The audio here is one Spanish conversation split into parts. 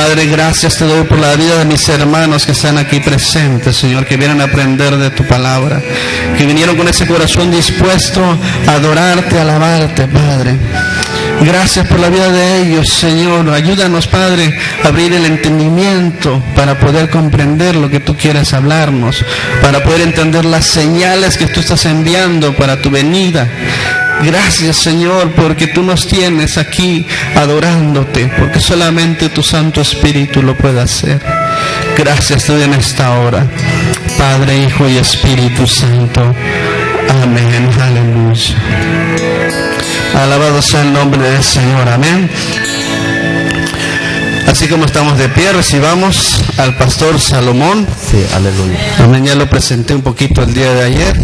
Padre, gracias te doy por la vida de mis hermanos que están aquí presentes, Señor, que vienen a aprender de tu palabra, que vinieron con ese corazón dispuesto a adorarte, a alabarte, Padre. Gracias por la vida de ellos, Señor. Ayúdanos, Padre, a abrir el entendimiento para poder comprender lo que tú quieres hablarnos, para poder entender las señales que tú estás enviando para tu venida. Gracias, Señor, porque tú nos tienes aquí adorándote, porque solamente tu Santo Espíritu lo puede hacer. Gracias te doy en esta hora, Padre, Hijo y Espíritu Santo. Amén. Aleluya. Alabado sea el nombre del Señor. Amén. Así como estamos de pie, recibamos al pastor Salomón. Sí, aleluya. Amén. Ya lo presenté un poquito el día de ayer.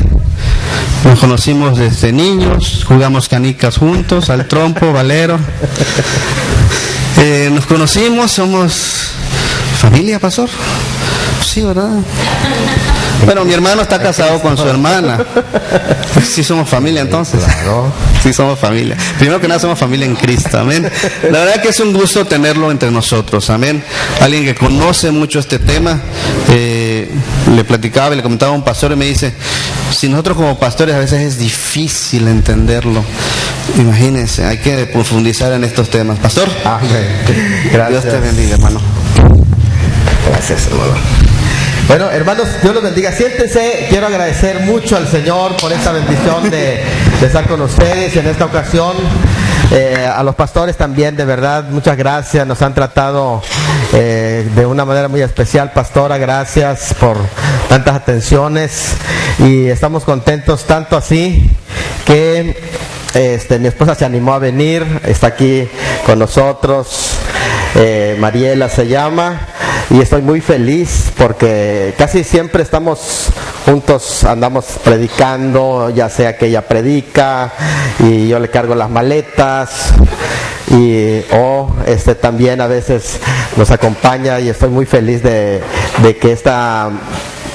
Nos conocimos desde niños, jugamos canicas juntos, al trompo, valero. Nos conocimos, somos familia, pastor. Sí, ¿verdad? Bueno, mi hermano está casado con su hermana. Sí somos familia entonces. Claro. Sí somos familia. Primero que nada somos familia en Cristo, amén. La verdad que es un gusto tenerlo entre nosotros, amén. Alguien que conoce mucho este tema. Le platicaba y le comentaba a un pastor y me dice, si nosotros como pastores a veces es difícil entenderlo. Imagínense, hay que profundizar en estos temas. Pastor, Gracias. Dios te bendiga, hermano. Gracias, hermano. Bueno, hermanos, Dios los bendiga. Siéntense. Quiero agradecer mucho al Señor por esta bendición de estar con ustedes en esta ocasión. A los pastores también, de verdad, muchas gracias. Nos han tratado de una manera muy especial. Pastora, gracias por tantas atenciones. Y estamos contentos, tanto así que mi esposa se animó a venir. Está aquí con nosotros. Mariela se llama. Y estoy muy feliz porque casi siempre estamos juntos, andamos predicando, ya sea que ella predica y yo le cargo las maletas y también a veces nos acompaña, y estoy muy feliz de que esta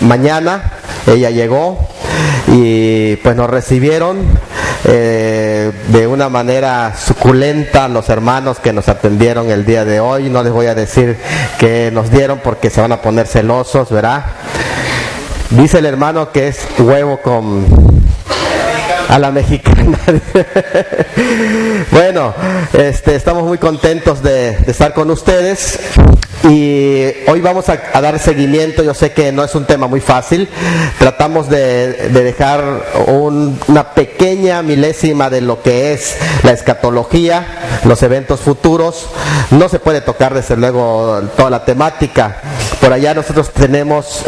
mañana ella llegó y pues nos recibieron de una manera suculenta los hermanos que nos atendieron el día de hoy. No les voy a decir que nos dieron porque se van a poner celosos, ¿verdad? Dice el hermano que es huevo con a la mexicana. Bueno, estamos muy contentos de estar con ustedes. Y hoy vamos a dar seguimiento. Yo sé que no es un tema muy fácil. Tratamos de dejar una pequeña milésima de lo que es la escatología, los eventos futuros. No se puede tocar desde luego toda la temática. Por allá nosotros tenemos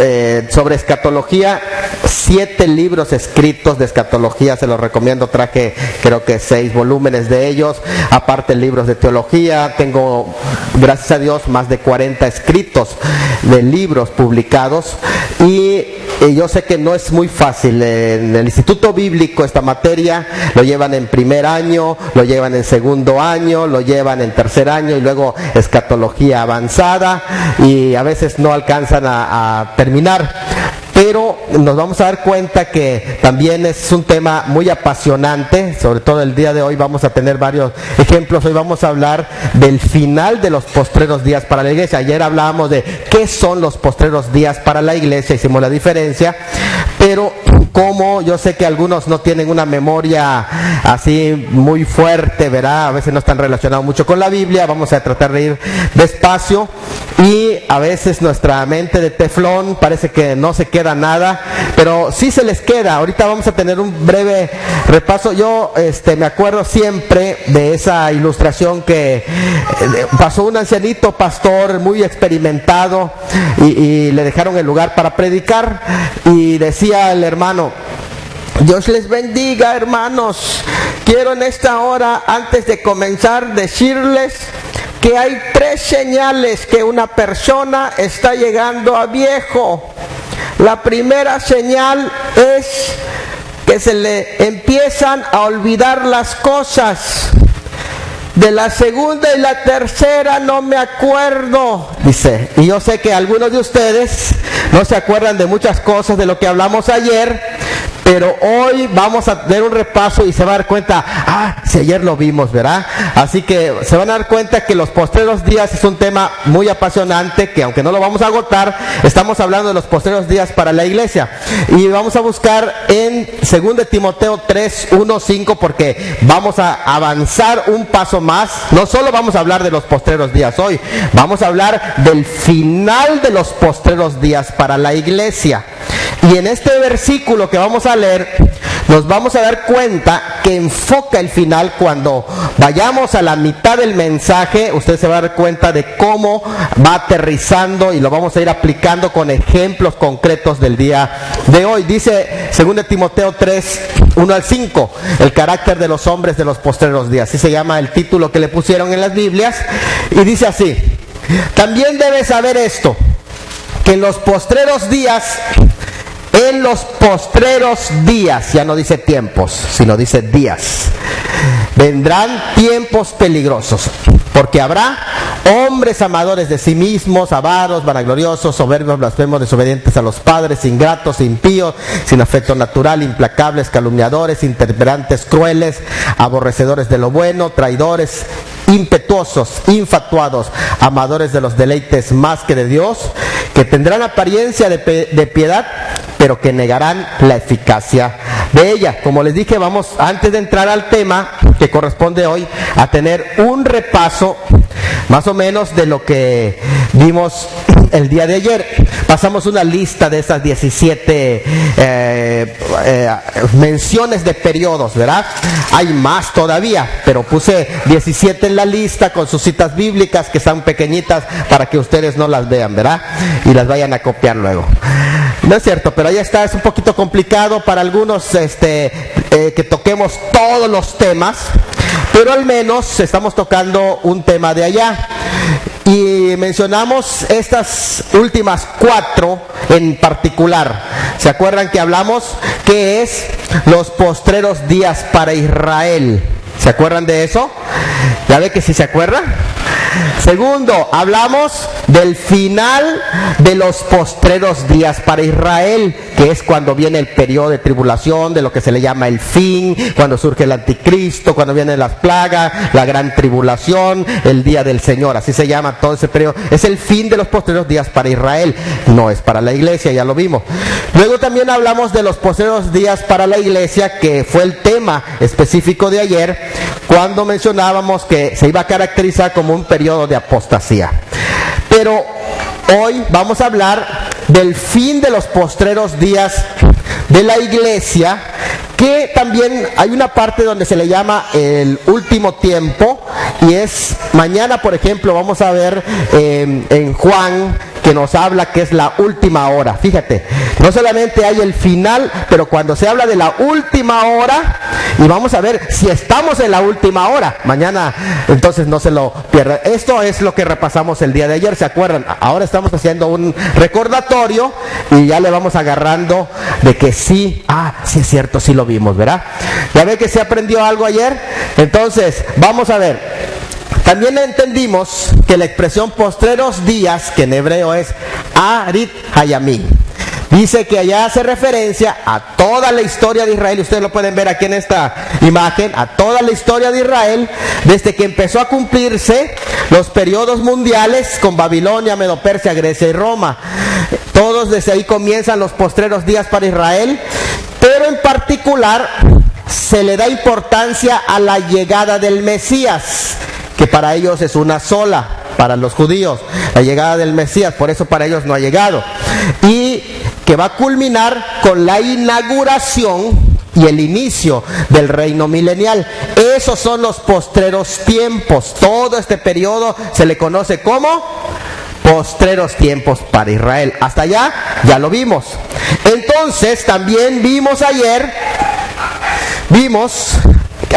sobre escatología 7 libros escritos de escatología. Se los recomiendo. Traje creo que 6 volúmenes de ellos. Aparte libros de teología. Tengo, gracias a Dios, más de 40 escritos de libros publicados, y yo sé que no es muy fácil. En el Instituto Bíblico esta materia lo llevan en primer año, lo llevan en segundo año, lo llevan en tercer año, y luego escatología avanzada, y a veces no alcanzan a terminar. Pero nos vamos a dar cuenta que también es un tema muy apasionante. Sobre todo el día de hoy vamos a tener varios ejemplos. Hoy vamos a hablar del final de los postreros días para la iglesia. Ayer hablábamos de qué son los postreros días para la iglesia, hicimos la diferencia. Pero como yo sé que algunos no tienen una memoria así muy fuerte, ¿verdad? A veces no están relacionados mucho con la Biblia. Vamos a tratar de ir despacio, y a veces nuestra mente de teflón parece que no se queda nada, pero sí se les queda. Ahorita vamos a tener un breve repaso. Yo me acuerdo siempre de esa ilustración que pasó un ancianito pastor muy experimentado, y le dejaron el lugar para predicar, y decía el hermano: Dios les bendiga, hermanos. Quiero en esta hora, antes de comenzar, decirles que hay 3 señales que una persona está llegando a viejo. La primera señal es que se le empiezan a olvidar las cosas. De la segunda y la tercera no me acuerdo, dice. Y yo sé que algunos de ustedes no se acuerdan de muchas cosas de lo que hablamos ayer, pero hoy vamos a dar un repaso y se va a dar cuenta, si ayer lo vimos, ¿verdad? Así que se van a dar cuenta que los postreros días es un tema muy apasionante, que aunque no lo vamos a agotar, estamos hablando de los postreros días para la iglesia. Y vamos a buscar en 2 Timoteo 3, 1, 5, porque vamos a avanzar un paso más. No solo vamos a hablar de los postreros días hoy, vamos a hablar del final de los postreros días para la iglesia. Y en este versículo que vamos a leer, nos vamos a dar cuenta que enfoca el final. Cuando vayamos a la mitad del mensaje, usted se va a dar cuenta de cómo va aterrizando y lo vamos a ir aplicando con ejemplos concretos del día de hoy. Dice 2 Timoteo 3, 1 al 5, el carácter de los hombres de los postreros días. Así se llama el título que le pusieron en las Biblias. Y dice así: también debes saber esto, que en los postreros días, ya no dice tiempos, sino dice días, vendrán tiempos peligrosos, porque habrá hombres amadores de sí mismos, avaros, vanagloriosos, soberbios, blasfemos, desobedientes a los padres, ingratos, impíos, sin afecto natural, implacables, calumniadores, intemperantes, crueles, aborrecedores de lo bueno, traidores, impetuosos, infatuados, amadores de los deleites más que de Dios, que tendrán apariencia de piedad, pero que negarán la eficacia de ella. Como les dije, vamos, antes de entrar al tema que corresponde hoy, a tener un repaso más o menos de lo que vimos el día de ayer. Pasamos una lista de esas 17 menciones de periodos, ¿verdad? Hay más todavía, pero puse 17 en la lista con sus citas bíblicas, que están pequeñitas para que ustedes no las vean, ¿verdad? Y las vayan a copiar luego. No es cierto, pero ahí está. Es un poquito complicado para algunos que toquemos todos los temas, pero al menos estamos tocando un tema de allá. Y mencionamos estas últimas 4 en particular. ¿Se acuerdan que hablamos que es los postreros días para Israel? ¿Se acuerdan de eso? ¿Ya ve que sí se acuerdan? Segundo, hablamos del final de los postreros días para Israel, que es cuando viene el periodo de tribulación, de lo que se le llama el fin, cuando surge el anticristo, cuando vienen las plagas, la gran tribulación, el día del Señor, así se llama todo ese periodo. Es el fin de los postreros días para Israel, no es para la iglesia, ya lo vimos. Luego también hablamos de los postreros días para la iglesia, que fue el tema específico de ayer, cuando mencionábamos que se iba a caracterizar como un periodo de apostasía. Pero hoy vamos a hablar del fin de los postreros días de la iglesia, que también hay una parte donde se le llama el último tiempo, y es mañana, por ejemplo, vamos a ver en Juan, que nos habla que es la última hora. Fíjate, no solamente hay el final, pero cuando se habla de la última hora, y vamos a ver si estamos en la última hora mañana, entonces no se lo pierdan. Esto es lo que repasamos el día de ayer, ¿se acuerdan? Ahora estamos haciendo un recordatorio y ya le vamos agarrando de que sí, sí es cierto, sí lo vimos, ¿verdad? Ya ve que se aprendió algo ayer. Entonces, vamos a ver. También entendimos que la expresión postreros días, que en hebreo es Arit Hayamim, dice que allá hace referencia a toda la historia de Israel. Ustedes lo pueden ver aquí en esta imagen, a toda la historia de Israel, desde que empezó a cumplirse los periodos mundiales con Babilonia, Medo-Persia, Grecia y Roma. Todos desde ahí comienzan los postreros días para Israel, pero en particular se le da importancia a la llegada del Mesías, que para ellos es una sola, para los judíos, la llegada del Mesías, por eso para ellos no ha llegado, y que va a culminar con la inauguración y el inicio del reino milenial. Esos son los postreros tiempos. Todo este periodo se le conoce como postreros tiempos para Israel. Hasta allá ya lo vimos. Entonces también vimos ayer,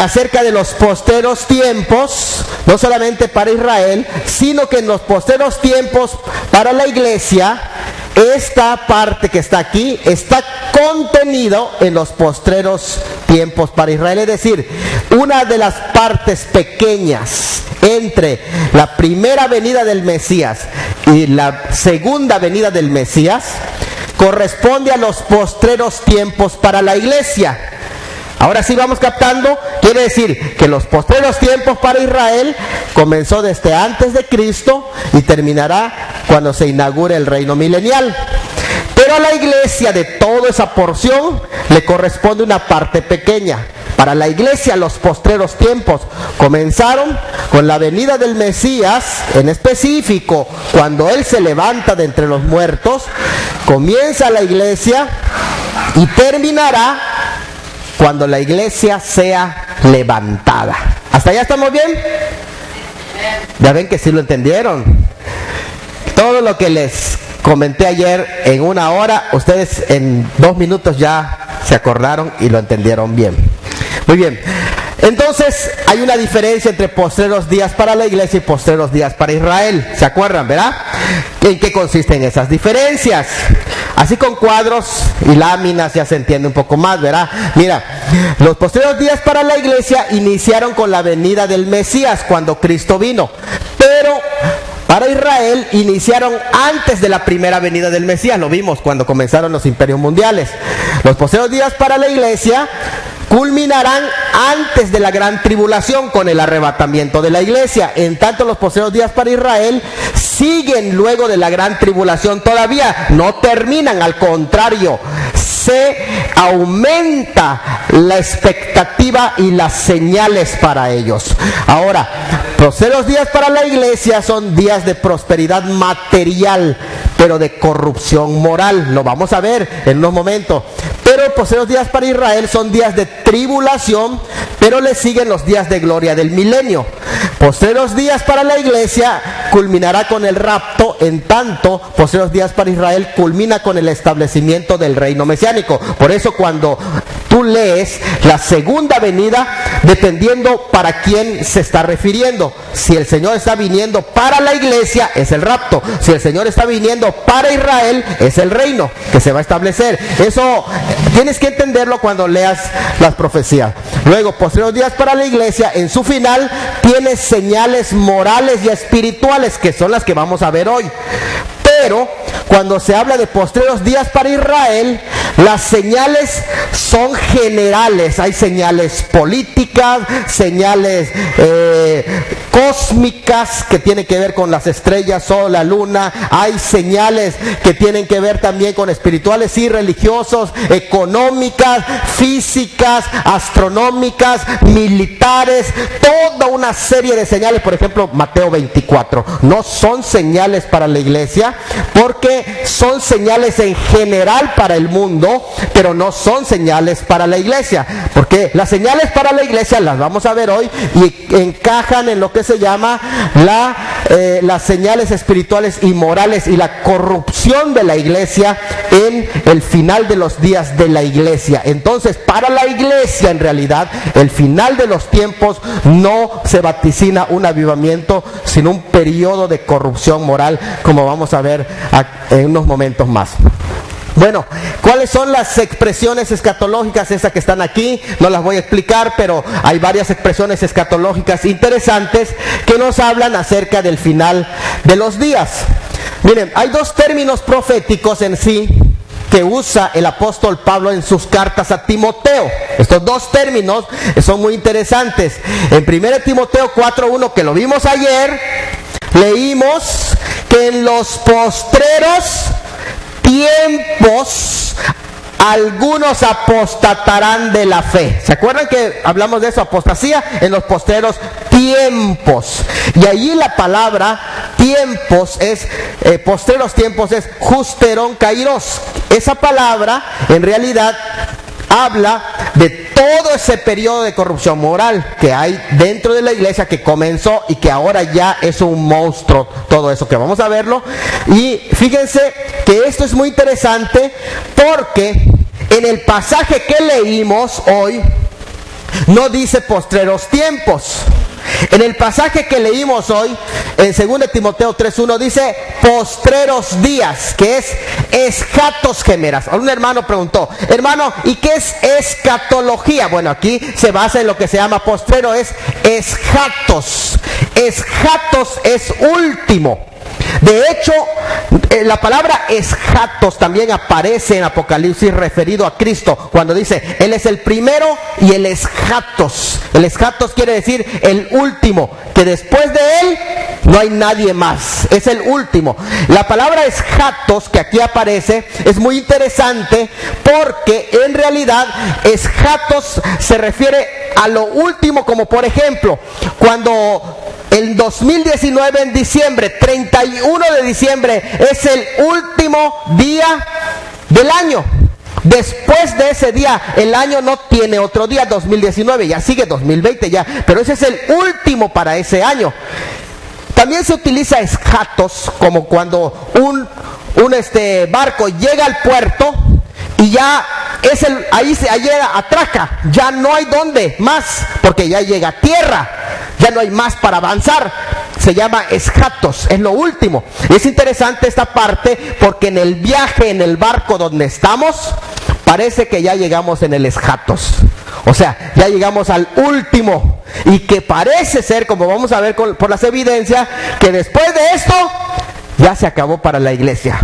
acerca de los postreros tiempos, no solamente para Israel, sino que en los postreros tiempos para la iglesia, esta parte que está aquí está contenido en los postreros tiempos para Israel. Es decir, una de las partes pequeñas entre la primera venida del Mesías y la segunda venida del Mesías corresponde a los postreros tiempos para la iglesia. Ahora sí vamos captando, quiere decir que los postreros tiempos para Israel comenzó desde antes de Cristo y terminará cuando se inaugure el reino milenial. Pero a la iglesia de toda esa porción le corresponde una parte pequeña. Para la iglesia los postreros tiempos comenzaron con la venida del Mesías, en específico cuando Él se levanta de entre los muertos, comienza la iglesia y terminará cuando la iglesia sea levantada. ¿Hasta allá estamos bien? Ya ven que sí lo entendieron. Todo lo que les comenté ayer en 1 hora, ustedes en 2 minutos ya se acordaron y lo entendieron bien. Muy bien. Entonces hay una diferencia entre postreros días para la iglesia y postreros días para Israel. ¿Se acuerdan, verdad? ¿En qué consisten esas diferencias? Así con cuadros y láminas ya se entiende un poco más, ¿verdad? Mira, los postreros días para la iglesia iniciaron con la venida del Mesías cuando Cristo vino. Pero para Israel iniciaron antes de la primera venida del Mesías. Lo vimos cuando comenzaron los imperios mundiales. Los postreros días para la iglesia culminarán antes de la gran tribulación con el arrebatamiento de la iglesia. En tanto, los postreros días para Israel siguen luego de la gran tribulación todavía. No terminan, al contrario, se aumenta la expectativa y las señales para ellos. Ahora, postreros días para la iglesia son días de prosperidad material, pero de corrupción moral. Lo vamos a ver en unos momentos. Pero postreros días para Israel son días de tribulación, pero le siguen los días de gloria del milenio. Postreros días para la iglesia culminará con el rapto, en tanto postreros días para Israel culmina con el establecimiento del reino mesiánico. Por eso cuando tú lees la segunda venida, dependiendo para quién se está refiriendo. Si el Señor está viniendo para la iglesia, es el rapto. Si el Señor está viniendo para Israel, es el reino que se va a establecer. Eso tienes que entenderlo cuando leas las profecías. Luego, postreros días para la iglesia, en su final, tiene señales morales y espirituales, que son las que vamos a ver hoy. Pero cuando se habla de postreros días para Israel, las señales son generales. Hay señales políticas, señales cósmicas que tienen que ver con las estrellas, sol, la luna. Hay señales que tienen que ver también con espirituales y religiosos, económicas, físicas, astronómicas, militares, toda una serie de señales. Por ejemplo, Mateo 24. No son señales para la iglesia, porque son señales en general para el mundo, pero no son señales para la iglesia, porque las señales para la iglesia las vamos a ver hoy y encajan en lo que se llama las señales espirituales y morales y la corrupción de la iglesia en el final de los días de la iglesia. Entonces, para la iglesia, en realidad, el final de los tiempos no se vaticina un avivamiento, sino un periodo de corrupción moral, como vamos a ver en unos momentos más. Bueno, ¿cuáles son las expresiones escatológicas? Esas que están aquí, no las voy a explicar, pero hay varias expresiones escatológicas interesantes que nos hablan acerca del final de los días. Miren, hay 2 términos proféticos en sí que usa el apóstol Pablo en sus cartas a Timoteo. Estos 2 términos son muy interesantes. En 1 Timoteo 4:1, que lo vimos ayer, leímos que en los postreros tiempos algunos apostatarán de la fe. ¿Se acuerdan que hablamos de eso? Apostasía en los postreros tiempos. Y allí la palabra tiempos es, postreros tiempos es justerón kairos. Esa palabra en realidad habla de todo ese periodo de corrupción moral que hay dentro de la iglesia, que comenzó y que ahora ya es un monstruo, todo eso que vamos a verlo. Y fíjense que esto es muy interesante porque en el pasaje que leímos hoy no dice postreros tiempos. En el pasaje que leímos hoy, en 2 Timoteo 3:1, dice postreros días, que es eschatos gemeras. Un hermano preguntó, hermano, ¿y qué es escatología? Bueno, aquí se basa en lo que se llama postrero, es eschatos. Eschatos es último. De hecho, la palabra eschatos también aparece en Apocalipsis referido a Cristo, cuando dice, Él es el primero y el eschatos. El eschatos quiere decir el último, que después de Él no hay nadie más, es el último. La palabra eschatos que aquí aparece es muy interesante, porque en realidad eschatos se refiere a lo último, como por ejemplo, cuando el 2019 en diciembre, 31 de diciembre, es el último día del año. Después de ese día, el año no tiene otro día, 2019, ya sigue 2020 ya, pero ese es el último para ese año. También se utiliza eschatos como cuando un barco llega al puerto y ya ahí atraca, ya no hay dónde más, porque ya llega a tierra, ya no hay más para avanzar. Se llama eschatos, es lo último. Y es interesante esta parte, porque en el viaje, en el barco donde estamos, parece que ya llegamos en el eschatos. O sea, ya llegamos al último. Y que parece ser, como vamos a ver por las evidencias, que después de esto ya se acabó para la iglesia.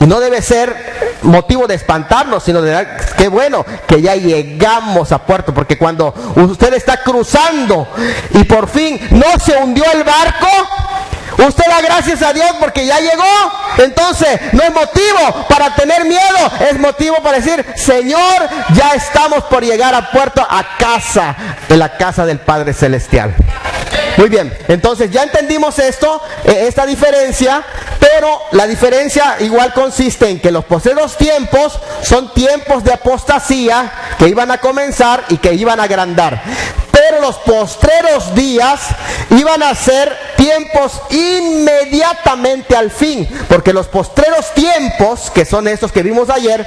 Y no debe ser motivo de espantarnos, sino de qué bueno que ya llegamos a puerto, porque cuando usted está cruzando y por fin no se hundió el barco, usted da gracias a Dios porque ya llegó. Entonces no es motivo para tener miedo, es motivo para decir, Señor, ya estamos por llegar a puerto, a casa, en la casa del Padre Celestial. Muy bien, entonces ya entendimos esta diferencia, pero la diferencia igual consiste en que los postreros tiempos son tiempos de apostasía que iban a comenzar y que iban a agrandar. Pero los postreros días iban a ser tiempos inmediatamente al fin, porque los postreros tiempos, que son estos que vimos ayer,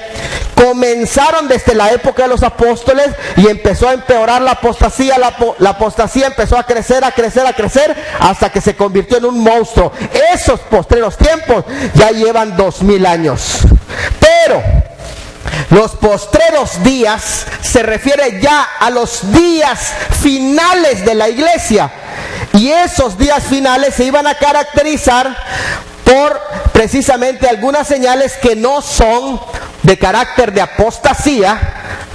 comenzaron desde la época de los apóstoles y empezó a empeorar la apostasía. La apostasía empezó a crecer, hasta que se convirtió en un monstruo. Esos postreros tiempos ya llevan 2000 años. Pero los postreros días se refiere ya a los días finales de la iglesia. Y esos días finales se iban a caracterizar por precisamente algunas señales que no son de carácter de apostasía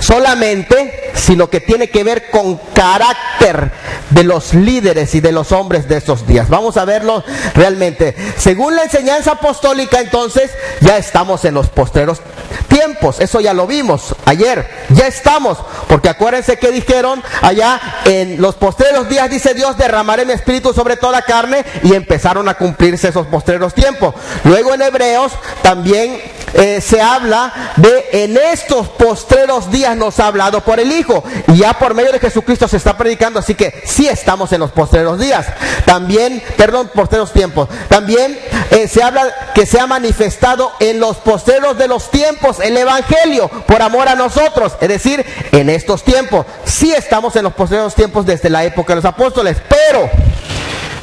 solamente, sino que tiene que ver con carácter de los líderes y de los hombres de esos días. Vamos a verlo realmente. Según la enseñanza apostólica, entonces, ya estamos en los postreros tiempos. Eso ya lo vimos ayer. Ya estamos, porque acuérdense que dijeron allá, en los postreros días, dice Dios, derramaré mi espíritu sobre toda carne, y empezaron a cumplirse esos postreros tiempos. Luego en Hebreos también se habla de, en estos postreros días nos ha hablado por el Hijo, y ya por medio de Jesucristo se está predicando, así que sí estamos en los postreros días. También, postreros tiempos. También se habla que se ha manifestado en los postreros de los tiempos el Evangelio por amor a nosotros, es decir, en estos tiempos. Sí estamos en los postreros tiempos desde la época de los apóstoles, pero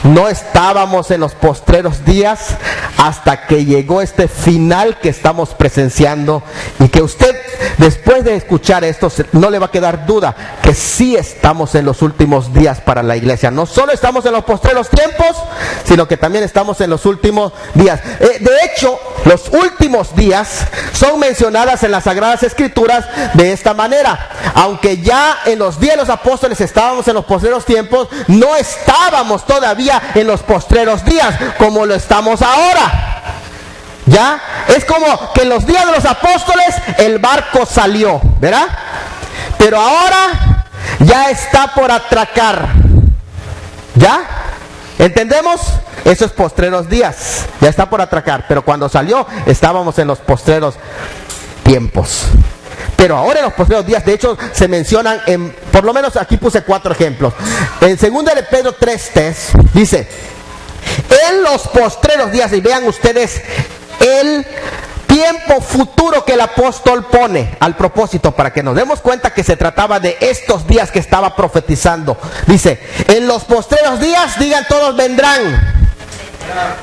no estábamos en los postreros días hasta que llegó este final que estamos presenciando, y que usted, después de escuchar esto, no le va a quedar duda que sí estamos en los últimos días para la iglesia. No solo estamos en los postreros tiempos, sino que también estamos en los últimos días. De hecho, los últimos días son mencionadas en las Sagradas Escrituras de esta manera. Aunque ya en los días de los apóstoles estábamos en los postreros tiempos, no estábamos todavía en los postreros días como lo estamos ahora. Ya es como que en los días de los apóstoles el barco salió, ¿verdad? Pero ahora ya está por atracar. ¿Ya? ¿Entendemos? Esos postreros días, ya está por atracar. Pero cuando salió estábamos en los postreros tiempos. Pero ahora en los postreros días, de hecho, se mencionan por lo menos aquí puse 4 ejemplos. En 2 de Pedro 3:3 dice, en los postreros días, y vean ustedes el tiempo futuro que el apóstol pone al propósito, para que nos demos cuenta que se trataba de estos días que estaba profetizando. Dice, en los postreros días, digan todos, vendrán.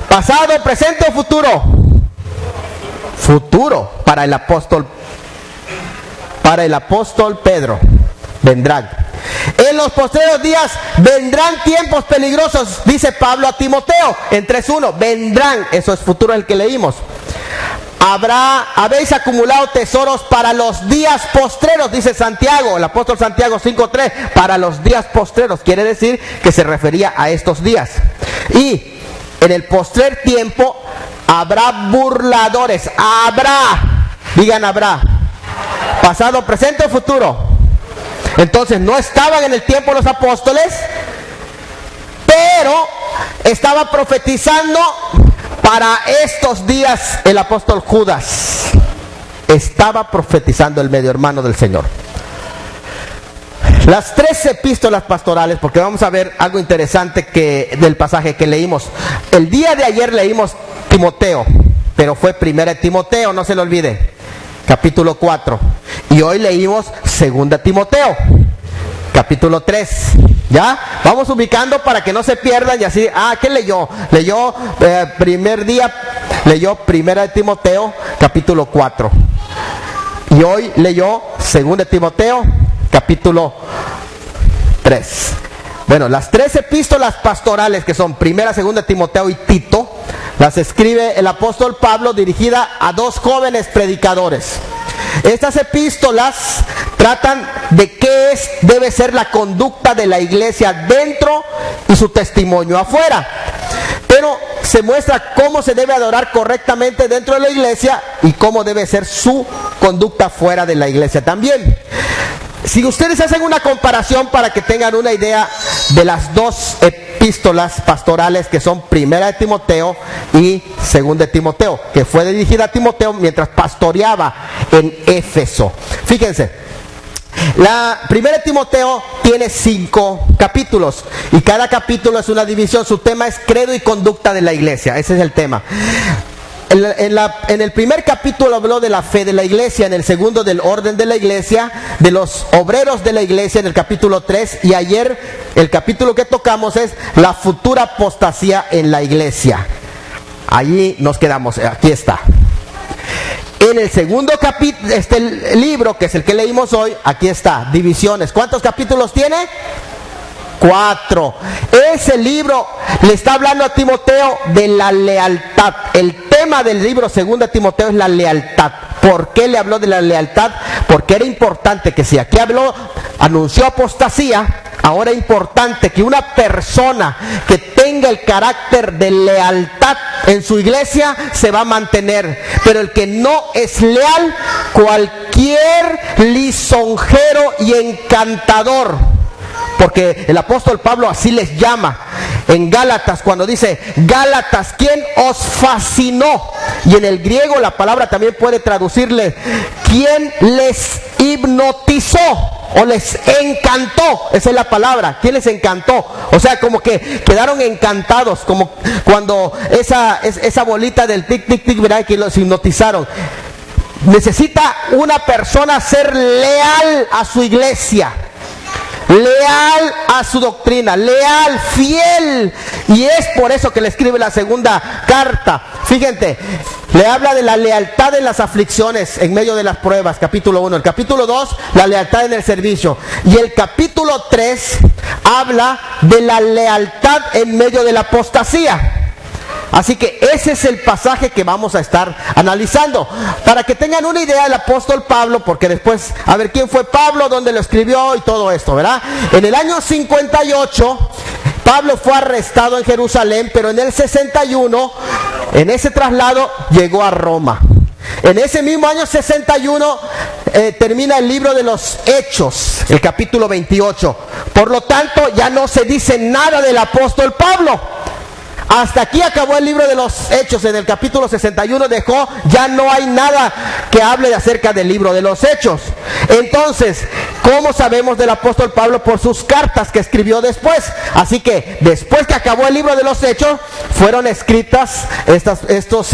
Pasado, presente o futuro. Futuro para el apóstol Pedro, vendrán. En los postreros días vendrán tiempos peligrosos, dice Pablo a Timoteo en 3:1. Vendrán, eso es futuro el que leímos. Habéis acumulado tesoros para los días postreros, dice Santiago, el apóstol Santiago 5:3, para los días postreros. Quiere decir que se refería a estos días. Y en el postrer tiempo habrá burladores. Digan habrá. Pasado, presente o futuro. Entonces no estaban en el tiempo los apóstoles, pero estaba profetizando para estos días el apóstol Judas. Estaba profetizando el medio hermano del Señor. Las 3 epístolas pastorales, porque vamos a ver algo interesante del pasaje que leímos. El día de ayer leímos Timoteo, pero fue 1 Timoteo, no se lo olvide, capítulo 4. Y hoy leímos 2 Timoteo, capítulo 3. ¿Ya? Vamos ubicando para que no se pierdan y así. ¿Qué leyó? Primer día, leyó 1 Timoteo, capítulo 4. Y hoy leyó 2 Timoteo, capítulo 3. Bueno, las 3 epístolas pastorales que son 1, 2 Timoteo y Tito, las escribe el apóstol Pablo dirigida a 2 jóvenes predicadores. Estas epístolas tratan de qué debe ser la conducta de la iglesia dentro y su testimonio afuera. Pero se muestra cómo se debe adorar correctamente dentro de la iglesia y cómo debe ser su conducta fuera de la iglesia también. Si ustedes hacen una comparación para que tengan una idea de las 2 epístolas pastorales que son 1 Timoteo y 2 Timoteo, que fue dirigida a Timoteo mientras pastoreaba en Éfeso. Fíjense, la 1 Timoteo tiene 5 capítulos y cada capítulo es una división. Su tema es credo y conducta de la iglesia. Ese es el tema. En el primer capítulo habló de la fe de la iglesia, en el segundo del orden de la iglesia, de los obreros de la iglesia en el capítulo 3, y ayer el capítulo que tocamos es la futura apostasía en la iglesia. Allí nos quedamos, aquí está. En el segundo capítulo, el libro que es el que leímos hoy, aquí está, divisiones. ¿Cuántos capítulos tiene? 4. Ese libro le está hablando a Timoteo de la lealtad. El tema del libro 2 Timoteo es la lealtad. ¿Por qué le habló de la lealtad? Porque era importante que si aquí anunció apostasía, ahora es importante que una persona que tenga el carácter de lealtad en su iglesia se va a mantener. Pero el que no es leal, cualquier lisonjero y encantador, porque el apóstol Pablo así les llama en Gálatas, cuando dice Gálatas, ¿quién os fascinó? Y en el griego la palabra también puede traducirle ¿quién les hipnotizó? O les encantó. Esa es la palabra. ¿Quién les encantó? O sea, como que quedaron encantados, como cuando esa bolita del tic tic tic, ¿verdad? Que los hipnotizaron. Necesita una persona ser leal a su iglesia, leal a su doctrina, leal, fiel. Y es por eso que le escribe la segunda carta. Fíjense, le habla de la lealtad en las aflicciones, en medio de las pruebas, capítulo 1. El capítulo 2, la lealtad en el servicio. Y el capítulo 3 habla de la lealtad en medio de la apostasía. Así que ese es el pasaje que vamos a estar analizando, para que tengan una idea del apóstol Pablo, porque después, a ver quién fue Pablo, dónde lo escribió y todo esto, ¿verdad? En el año 58, Pablo fue arrestado en Jerusalén, pero en el 61, en ese traslado, llegó a Roma. En ese mismo año 61 termina el libro de los Hechos, el capítulo 28. Por lo tanto, ya no se dice nada del apóstol Pablo. Hasta aquí acabó el libro de los Hechos. En el capítulo 61 dejó, ya no hay nada que hable acerca del libro de los Hechos. Entonces, ¿cómo sabemos del apóstol Pablo? Por sus cartas que escribió después. Así que después que acabó el libro de los Hechos, fueron escritas estos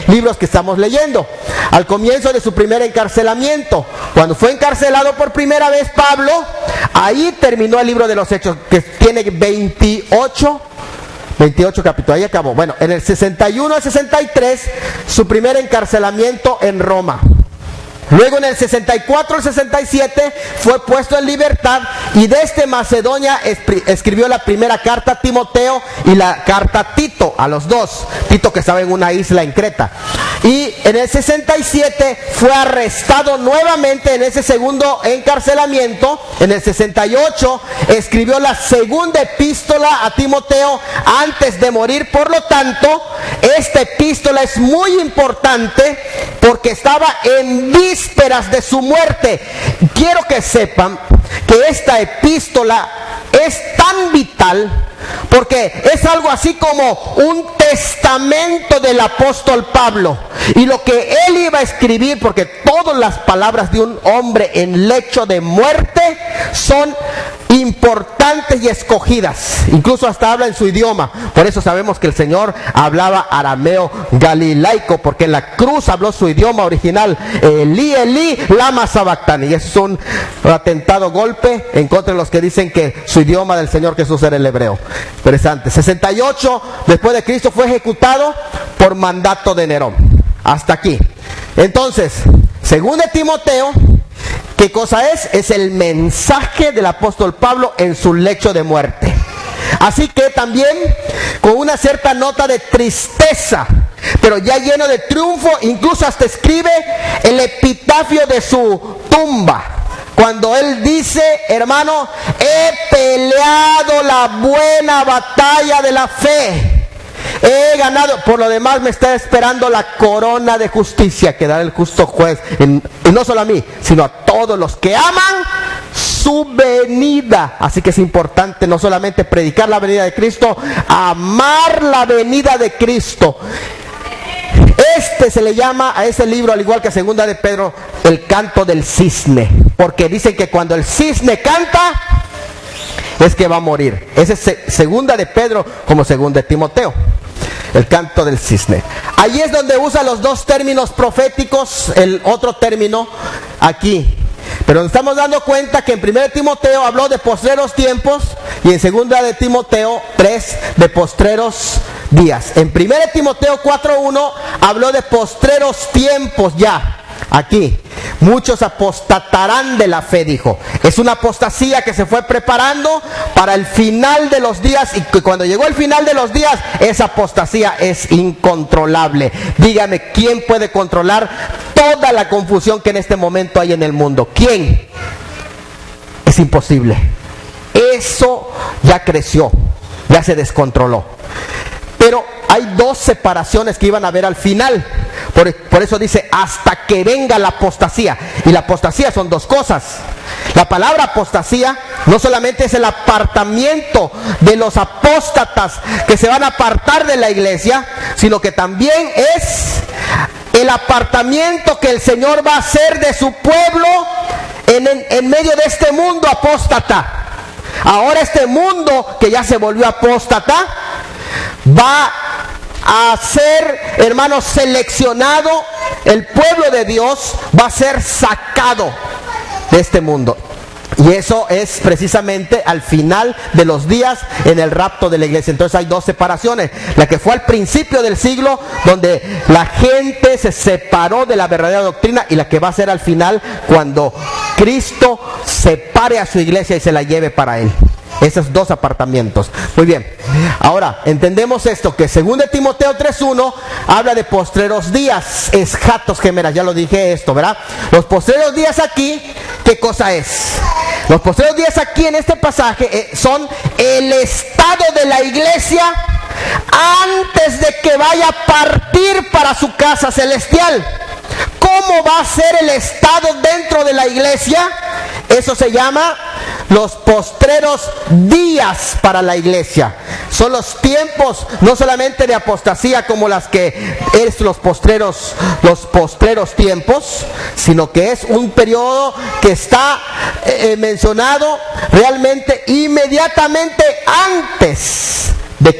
libros que estamos leyendo. Al comienzo de su primer encarcelamiento, cuando fue encarcelado por primera vez Pablo, ahí terminó el libro de los Hechos, que tiene 28 capítulos, ahí acabó. Bueno, en el 61 al 63, su primer encarcelamiento en Roma. Luego en el 64 al 67 fue puesto en libertad y desde Macedonia escribió la primera carta a Timoteo y la carta a Tito, a los dos. Tito que estaba en una isla en Creta. Y en el 67 fue arrestado nuevamente en ese segundo encarcelamiento. En el 68 escribió la segunda epístola a Timoteo antes de morir. Por lo tanto, esta epístola es muy importante porque estaba en vísperas de su muerte. Quiero que sepan que esta epístola es tan vital porque es algo así como un testamento del apóstol Pablo. Y lo que él iba a escribir, porque todas las palabras de un hombre en lecho de muerte son importantes y escogidas. Incluso hasta habla en su idioma. Por eso sabemos que el Señor hablaba arameo galilaico, porque en la cruz habló su idioma original. Eli, Eli, lama sabactani. Y eso es un atentado golpe en contra de los que dicen que su idioma del Señor Jesús era el hebreo. Interesante. 68 después de Cristo fue ejecutado por mandato de Nerón. Hasta aquí. Entonces, según de Timoteo, ¿qué cosa es? Es el mensaje del apóstol Pablo en su lecho de muerte. Así que también con una cierta nota de tristeza, pero ya lleno de triunfo, incluso hasta escribe el epitafio de su tumba. Cuando él dice, hermano, he peleado la buena batalla de la fe. He ganado, por lo demás me está esperando la corona de justicia que dará el justo juez, y no solo a mí, sino a todos los que aman su venida. Así que es importante no solamente predicar la venida de Cristo, amar la venida de Cristo. Se le llama a ese libro, al igual que a segunda de Pedro, el canto del cisne, porque dicen que cuando el cisne canta es que va a morir. Ese es segunda de Pedro como segunda de Timoteo, el canto del cisne. Allí es donde usa los dos términos proféticos, el otro término aquí. Pero nos estamos dando cuenta que en 1 Timoteo habló de postreros tiempos y en 2 de Timoteo 3 de postreros días. En 1 Timoteo 4:1 habló de postreros tiempos ya. Aquí, muchos apostatarán de la fe, dijo. Es una apostasía que se fue preparando para el final de los días, y que cuando llegó el final de los días, esa apostasía es incontrolable. Dígame, ¿quién puede controlar toda la confusión que en este momento hay en el mundo? ¿Quién? Es imposible. Eso ya creció, ya se descontroló. Pero hay dos separaciones que iban a haber al final. Por eso dice, hasta que venga la apostasía. Y la apostasía son dos cosas. La palabra apostasía no solamente es el apartamiento de los apóstatas que se van a apartar de la iglesia, sino que también es el apartamiento que el Señor va a hacer de su pueblo en medio de este mundo apóstata. Ahora este mundo que ya se volvió apóstata va a ser, hermanos, seleccionado. El pueblo de Dios va a ser sacado de este mundo. Y eso es precisamente al final de los días, en el rapto de la iglesia. Entonces hay dos separaciones. La que fue al principio del siglo, donde la gente se separó de la verdadera doctrina, y la que va a ser al final, cuando Cristo separe a su iglesia y se la lleve para Él. Esos dos apartamientos. Muy bien. Ahora, entendemos esto, que según de Timoteo 3:1 habla de postreros días, eschatos gemelas, ya lo dije esto, ¿verdad? Los postreros días aquí, ¿qué cosa es? Los postreros días aquí en este pasaje son el estado de la iglesia antes de que vaya a partir para su casa celestial. ¿Cómo va a ser el estado dentro de la iglesia? Eso se llama los postreros días para la iglesia. Son los tiempos no solamente de apostasía como las que es los postreros tiempos, sino que es un periodo que está mencionado realmente inmediatamente antes de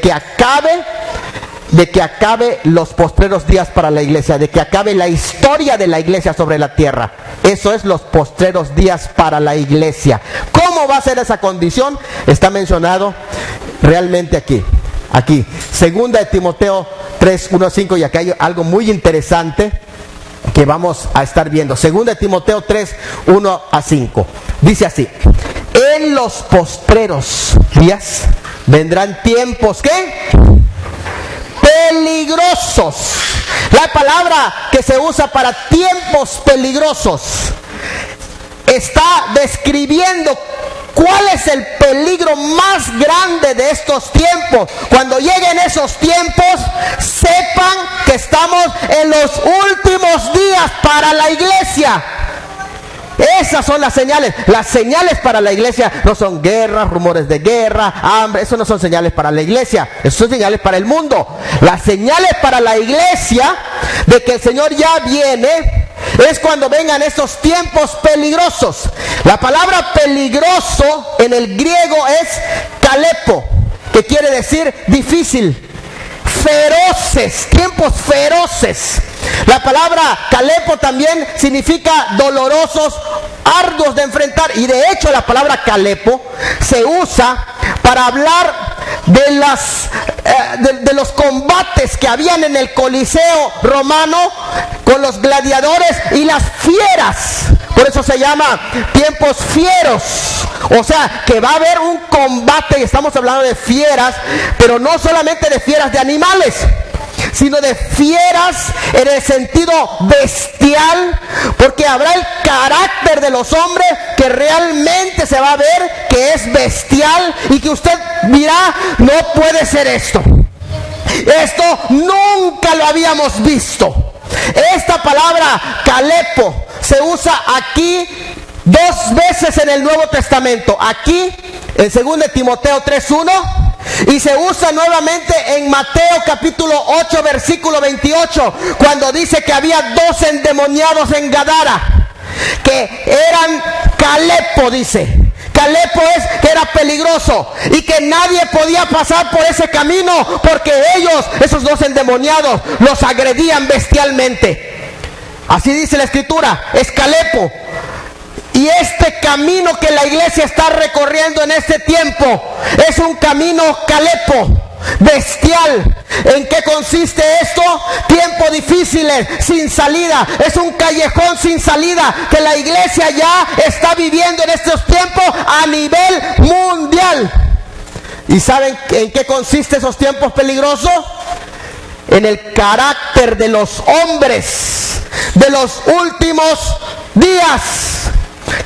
que acabe los postreros días para la iglesia, de que acabe la historia de la iglesia sobre la tierra. Eso es los postreros días para la iglesia. ¿Cómo va a ser esa condición? Está mencionado realmente aquí. Segunda de Timoteo 3:1-5, y acá hay algo muy interesante. que vamos a estar viendo. 2 Timoteo 3, 1 a 5. Dice así: en los postreros días vendrán tiempos, ¿qué? Peligrosos. La palabra que se usa para tiempos peligrosos está describiendo cuál es el peligro más grande de estos tiempos. Cuando lleguen esos tiempos, sepan que estamos en los últimos días para la iglesia. Esas son las señales. Las señales para la iglesia no son guerras, rumores de guerra, hambre. Eso no son señales para la iglesia. Eso son señales para el mundo. Las señales para la iglesia de que el Señor ya viene es cuando vengan estos tiempos peligrosos. La palabra peligroso en el griego es kalepo, que quiere decir difícil. Feroces, tiempos feroces. La palabra kalepo también significa dolorosos, arduos de enfrentar. Y de hecho la palabra kalepo se usa para hablar de los combates que habían en el Coliseo romano con los gladiadores y las fieras. Por eso se llama tiempos fieros. O sea, que va a haber un combate, y estamos hablando de fieras, pero no solamente de fieras de animales, sino de fieras en el sentido bestial, porque habrá el carácter de los hombres que realmente se va a ver que es bestial y que usted dirá, no puede ser esto. Esto nunca lo habíamos visto. Esta palabra kalepo se usa aquí 2 veces en el Nuevo Testamento. Aquí en 2 Timoteo 3:1 y se usa nuevamente en Mateo capítulo 8 versículo 28, cuando dice que había 2 endemoniados en Gadara que eran kalepo, dice. Kalepo es que era peligroso y que nadie podía pasar por ese camino porque ellos, esos 2 endemoniados, los agredían bestialmente. Así dice la escritura, es kalepo. Y este camino que la iglesia está recorriendo en este tiempo es un camino kalepo, bestial. ¿En qué consiste esto? Tiempos difíciles, sin salida. Es un callejón sin salida que la iglesia ya está viviendo en estos tiempos a nivel mundial. ¿Y saben en qué consiste esos tiempos peligrosos? En el carácter de los hombres de los últimos días,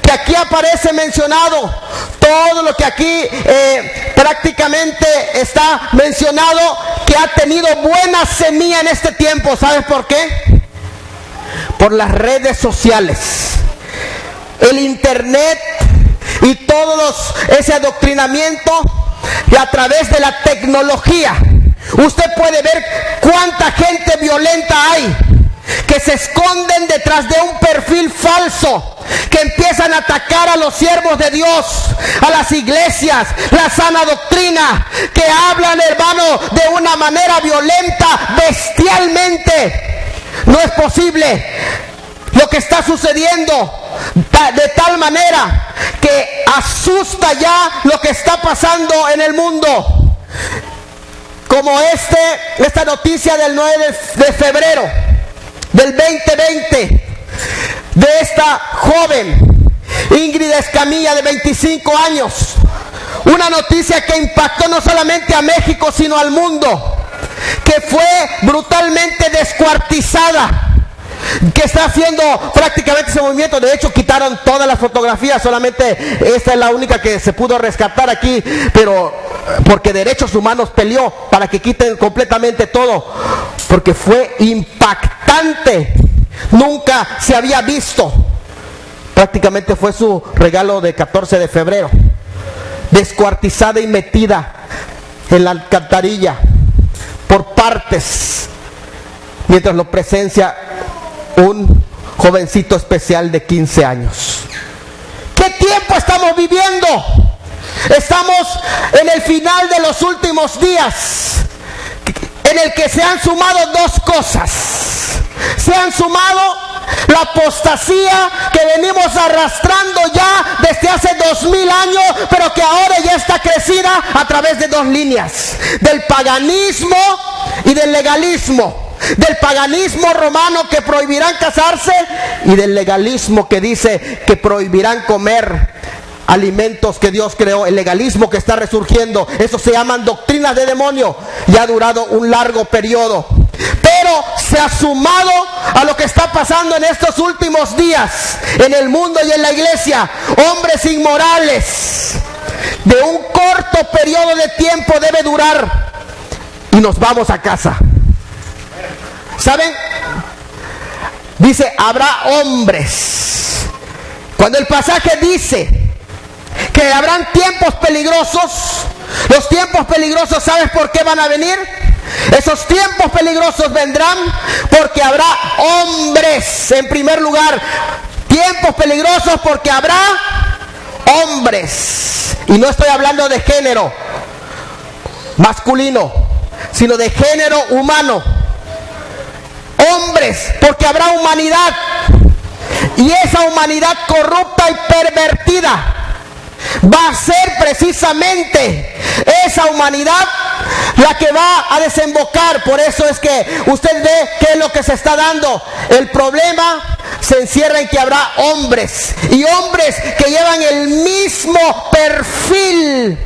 que aquí aparece mencionado. Todo lo que aquí prácticamente está mencionado, que ha tenido buena semilla en este tiempo. ¿Sabes por qué? Por las redes sociales, el internet y ese adoctrinamiento, y a través de la tecnología usted puede ver cuánta gente violenta hay, que se esconden detrás de un perfil falso, que empiezan a atacar a los siervos de Dios, a las iglesias, la sana doctrina, que hablan, hermano, de una manera violenta, bestialmente. No es posible. Lo que está sucediendo de tal manera que asusta ya lo que está pasando en el mundo. Como esta noticia del 9 de febrero del 2020 de esta joven Ingrid Escamilla, de 25 años. Una noticia que impactó no solamente a México sino al mundo, que fue brutalmente descuartizada, que está haciendo prácticamente ese movimiento. De hecho, quitaron todas las fotografías, solamente esta es la única que se pudo rescatar aquí, pero porque Derechos Humanos peleó para que quiten completamente todo, porque fue impactante. Nunca se había visto. Prácticamente fue su regalo de 14 de febrero. Descuartizada y metida en la alcantarilla por partes, mientras lo presencia un jovencito especial de 15 años. ¿Qué tiempo estamos viviendo? Estamos en el final de los últimos días, en el que se han sumado 2 cosas. Se han sumado la apostasía que venimos arrastrando ya desde hace 2000 años, pero que ahora ya está crecida a través de 2 líneas, del paganismo y del legalismo. del paganismo romano que prohibirán casarse y del legalismo que dice que prohibirán comer alimentos que Dios creó. El legalismo que está resurgiendo, eso se llaman doctrinas de demonio, y ha durado un largo periodo. Pero se ha sumado a lo que está pasando en estos últimos días en el mundo y en la iglesia. Hombres inmorales de un corto periodo de tiempo debe durar y nos vamos a casa. ¿Saben? Dice, habrá hombres. Cuando el pasaje dice que habrán tiempos peligrosos, los tiempos peligrosos, ¿sabes por qué van a venir? Esos tiempos peligrosos vendrán porque habrá hombres. En primer lugar, tiempos peligrosos porque habrá hombres. Y no estoy hablando de género masculino, sino de género humano. Hombres, porque habrá humanidad. Y esa humanidad corrupta y pervertida va a ser precisamente esa humanidad la que va a desembocar. Por eso es que usted ve qué es lo que se está dando. El problema se encierra en que habrá hombres, y hombres que llevan el mismo perfil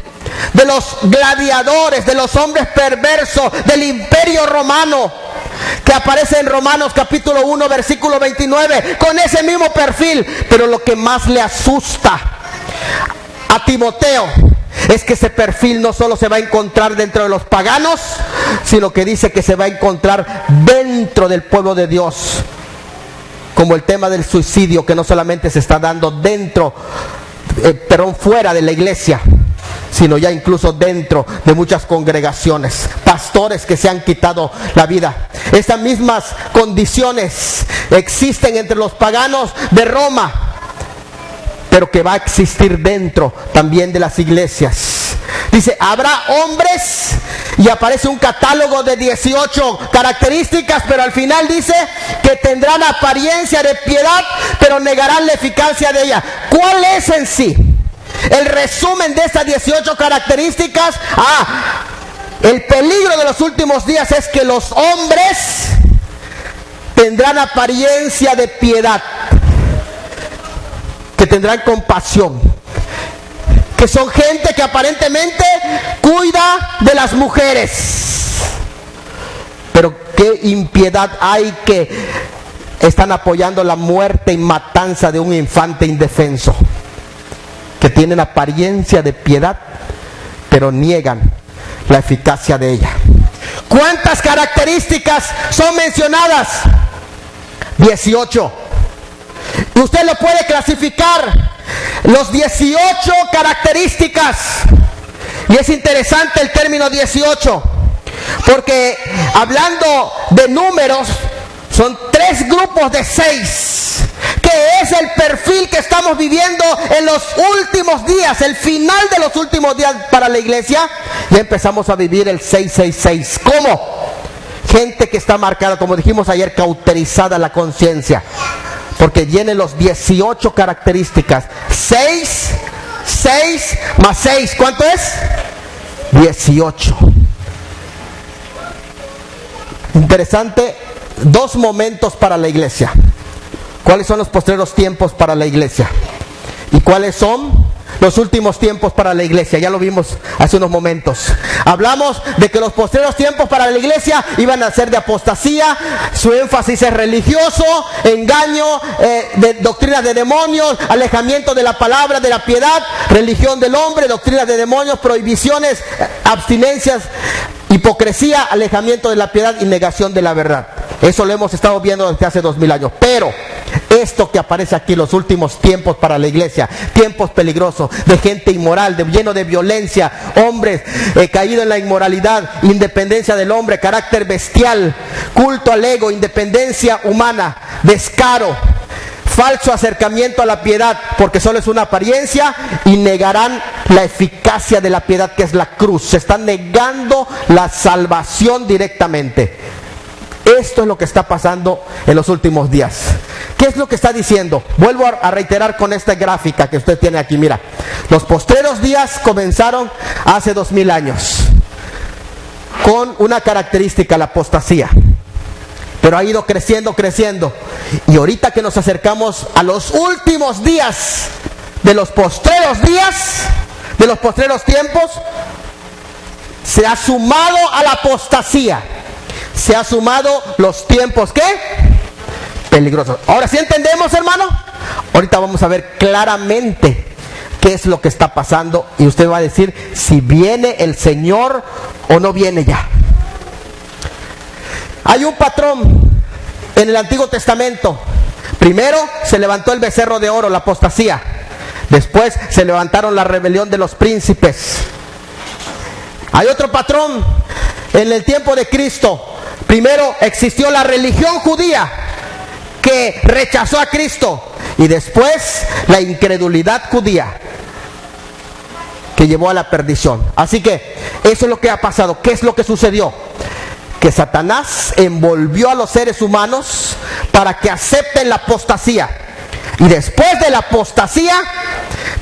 de los gladiadores, de los hombres perversos del imperio romano, que aparece en Romanos capítulo 1 versículo 29, con ese mismo perfil. Pero lo que más le asusta a Timoteo es que ese perfil no solo se va a encontrar dentro de los paganos, sino que dice que se va a encontrar dentro del pueblo de Dios. Como el tema del suicidio, que no solamente se está dando dentro, fuera de la iglesia, sino ya incluso dentro de muchas congregaciones. Pastores que se han quitado la vida. Estas mismas condiciones existen entre los paganos de Roma, pero que va a existir dentro también de las iglesias. Dice, habrá hombres, y aparece un catálogo de 18 características, pero al final dice que tendrán apariencia de piedad, pero negarán la eficacia de ella. ¿Cuál es en sí el resumen de estas 18 características? El peligro de los últimos días es que los hombres tendrán apariencia de piedad, que tendrán compasión, que son gente que aparentemente cuida de las mujeres, pero qué impiedad hay, que están apoyando la muerte y matanza de un infante indefenso, que tienen apariencia de piedad, pero niegan la eficacia de ella. ¿Cuántas características son mencionadas? 18. Y usted lo puede clasificar, los 18 características. Y es interesante el término 18, porque hablando de números, son 3 grupos de 6, que es el perfil que estamos viviendo en los últimos días, el final de los últimos días para la iglesia. Ya empezamos a vivir el 666. ¿Cómo? Gente que está marcada, como dijimos ayer, cauterizada la conciencia, porque vienen los 18 características. 6 más 6, ¿cuánto es? 18. Interesante, 2 momentos para la iglesia. ¿Cuáles son los postreros tiempos para la iglesia? ¿Y cuáles son los últimos tiempos para la iglesia? Ya lo vimos hace unos momentos. Hablamos de que los postreros tiempos para la iglesia iban a ser de apostasía, su énfasis es religioso, engaño, de doctrinas de demonios, alejamiento de la palabra, de la piedad, religión del hombre, doctrinas de demonios, prohibiciones, abstinencias, hipocresía, alejamiento de la piedad y negación de la verdad. Eso lo hemos estado viendo desde hace 2000 años. Pero esto que aparece aquí, los últimos tiempos para la iglesia, tiempos peligrosos, de gente inmoral, lleno de violencia, hombres caídos en la inmoralidad, independencia del hombre, carácter bestial, culto al ego, independencia humana, descaro, falso acercamiento a la piedad, porque solo es una apariencia, y negarán la eficacia de la piedad, que es la cruz. Se están negando la salvación directamente. Esto es lo que está pasando en los últimos días. ¿Qué es lo que está diciendo? Vuelvo a reiterar con esta gráfica que usted tiene aquí. Mira, los postreros días comenzaron hace 2000 años con una característica, la apostasía. pero ha ido creciendo. Y ahorita que nos acercamos a los últimos días de los postreros tiempos, se ha sumado a la apostasía. Se ha sumado los tiempos, ¿qué? Peligrosos. Ahora sí entendemos, hermano. Ahorita vamos a ver claramente qué es lo que está pasando y usted va a decir si viene el Señor o no viene ya. Hay un patrón en el Antiguo Testamento. Primero se levantó el becerro de oro, la apostasía. Después se levantaron la rebelión de los príncipes. Hay otro patrón en el tiempo de Cristo. Primero existió la religión judía que rechazó a Cristo, y después la incredulidad judía que llevó a la perdición. Así que eso es lo que ha pasado. ¿Qué es lo que sucedió? Que Satanás envolvió a los seres humanos para que acepten la apostasía, y después de la apostasía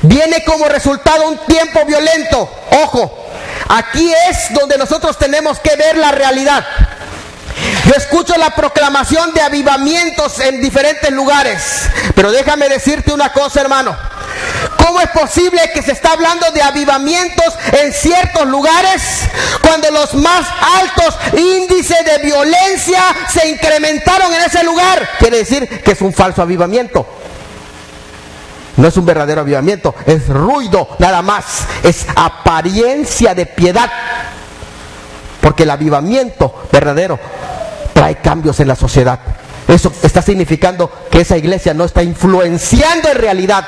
viene como resultado un tiempo violento. Ojo, aquí es donde nosotros tenemos que ver la realidad. Yo escucho la proclamación de avivamientos en diferentes lugares, pero déjame decirte una cosa, hermano. ¿Cómo es posible que se está hablando de avivamientos en ciertos lugares cuando los más altos índices de violencia se incrementaron en ese lugar? Quiere decir que es un falso avivamiento. No es un verdadero avivamiento, es ruido nada más, es apariencia de piedad. Porque el avivamiento verdadero trae cambios en la sociedad. Eso está significando que esa iglesia no está influenciando en realidad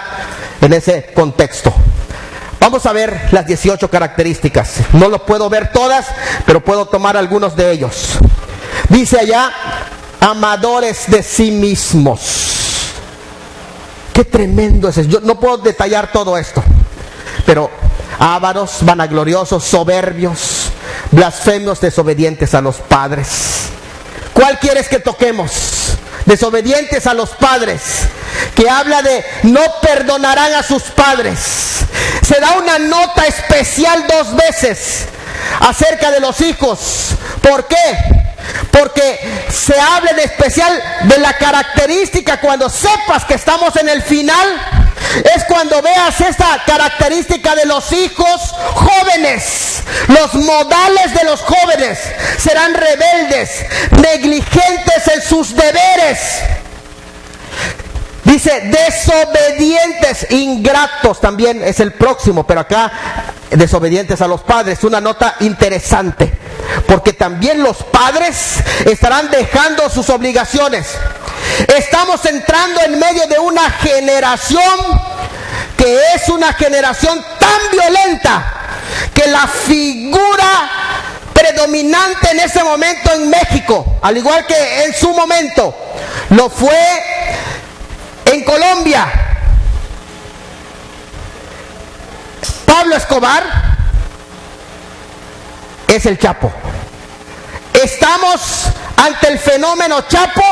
en ese contexto. Vamos a ver las 18 características. No lo puedo ver todas, pero puedo tomar algunos de ellos. Dice allá, amadores de sí mismos. Qué tremendo es eso. Yo no puedo detallar todo esto, pero ávaros, vanagloriosos, soberbios, blasfemios, desobedientes a los padres. ¿Cuál quieres que toquemos? Desobedientes a los padres, que habla de no perdonarán a sus padres. Se da una nota especial 2 veces acerca de los hijos. ¿Por qué? Porque se habla en especial de la característica. Cuando sepas que estamos en el final, es cuando veas esta característica de los hijos jóvenes. Los modales de los jóvenes serán rebeldes, negligentes en sus deberes. Dice desobedientes, ingratos también es el próximo, pero acá desobedientes a los padres. Una nota interesante, porque también los padres estarán dejando sus obligaciones. Estamos entrando en medio de una generación que es una generación tan violenta que la figura predominante en ese momento en México, al igual que en su momento lo fue en Colombia, Pablo Escobar, es el Chapo. Estamos ante el fenómeno Chapo